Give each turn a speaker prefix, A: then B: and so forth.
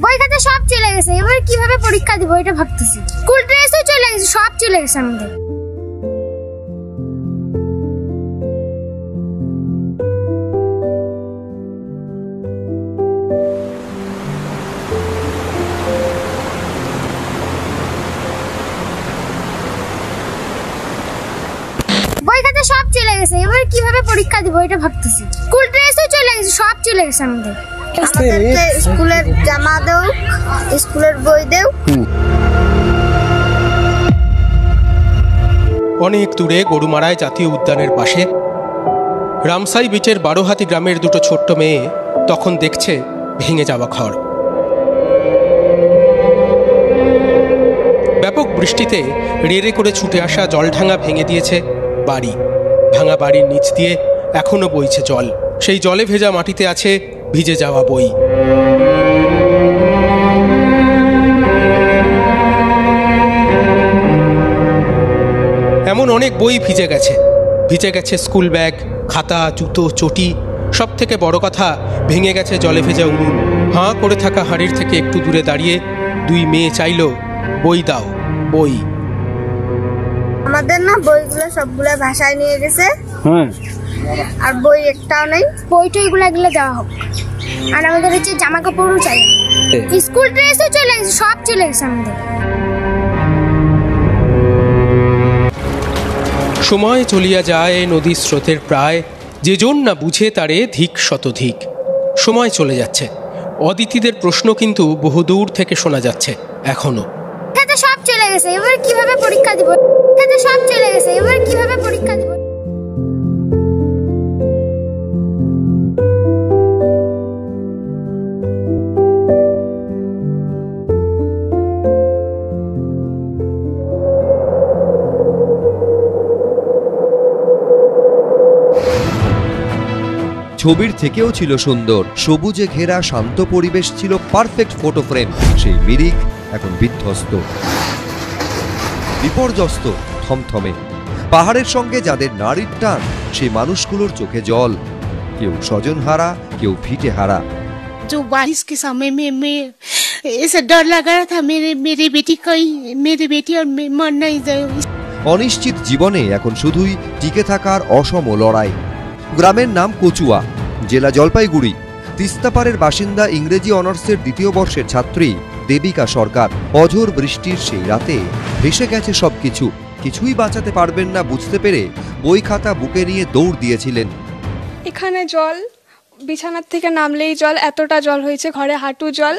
A: বই খাতা সব চলে গেছে, এবার কিভাবে পরীক্ষা দিব এটা ভাবতেছি। স্কুল ড্রেসও চলে গেছে, সব চলে গেছে আমাদের। বই খাতা সব চলে গেছে, এবার কিভাবে পরীক্ষা দিব এটা ভাবতেছি। স্কুল ড্রেসও চলে গেছে, সব চলে গেছে আমাদের।
B: আমাদেরকে স্কুলের জামা দাও, স্কুলের বই দাও।
C: অনেক দূরে গরুমারায় জাতীয় উদ্যানের পাশে রামসাই বিচের বারোহাতি গ্রামের দুটো ছোট্ট মেয়ে তখন দেখছে ভেঙে যাওয়া ঘর। ব্যাপক বৃষ্টিতে রেড়ে করে ছুটে আসা জলঢাঙা ভেঙে দিয়েছে বাড়ি। ভাঙা বাড়ির নিচ দিয়ে এখনো বইছে জল। সেই জলে ভেজা মাটিতে আছে ভিজে যাওয়া বই। এমন অনেক বই ভিজে গেছে স্কুল ব্যাগ, খাতা, জুতো, চটি। সব থেকে বড় কথা, ভেঙে গেছে জলে ভেজা উনুন। হাঁ করে থাকা হাঁড়ির থেকে একটু দূরে দাঁড়িয়ে দুই মেয়ে চাইল, বই দাও, বই।
B: আমাদের না বইগুলো সবগুলো ভাষায় নিয়ে গেছে, আর বই একটাও নেই।
A: বইটা এগুলো দেওয়া হোক। আর আমাদের হচ্ছে জামা কাপড়ও চাই, স্কুল ড্রেসও চলে গেছে, সব চলে গেছে আমাদের।
C: সময় চলিয়া যায় নদীর স্রোতের প্রায়, যে জন না বুঝে তারে ধিক শতধিক। সময় চলে যাচ্ছে, অদিতিদের প্রশ্ন কিন্তু বহুদূর থেকে শোনা যাচ্ছে এখনো।
A: খাতা সব চলে গেছে, এবার কিভাবে পরীক্ষা দিব। খাতা সব চলে গেছে, এবার কিভাবে পরীক্ষা দিব।
D: ছবির থেকেও ছিল সুন্দর, সবুজে ঘেরা শান্ত পরিবেশ ছিল পারফেক্ট ফটো ফ্রেম। সেই মিরিক এখন বিধ্বস্ত, বিপর্যস্ত, থমথমে। পাহাড়ের সঙ্গে যাদের নারীর টান, সেই মানুষগুলোর চোখে জল। কেউ স্বজনহারা, কেউ ভিটেহারা।
E: जो बारिश के समय में ऐसा डर लगा रहा था मेरे बेटी और मर नहीं जाए।
D: অনিশ্চিত জীবনে এখন শুধুই টিকে থাকার অসম লড়াই। গ্রামের নাম কচুয়া, জেলা জলপাইগুড়ি। তিস্তাপাড়ের বাসিন্দা, ইংরেজি অনার্সের দ্বিতীয় বর্ষের ছাত্রী দেবিকা সরকার। অঝোর বৃষ্টির সেই রাতে ভেসে গেছে সবকিছু। কিছুই বাঁচাতে পারবেন না বুঝতে পেরে বই খাতা বুকে নিয়ে দৌড় দিয়েছিলেন।
F: এখানে জল, বিছানার থেকে নামলেই জল, এতটা জল হয়েছে, ঘরে হাঁটু জল।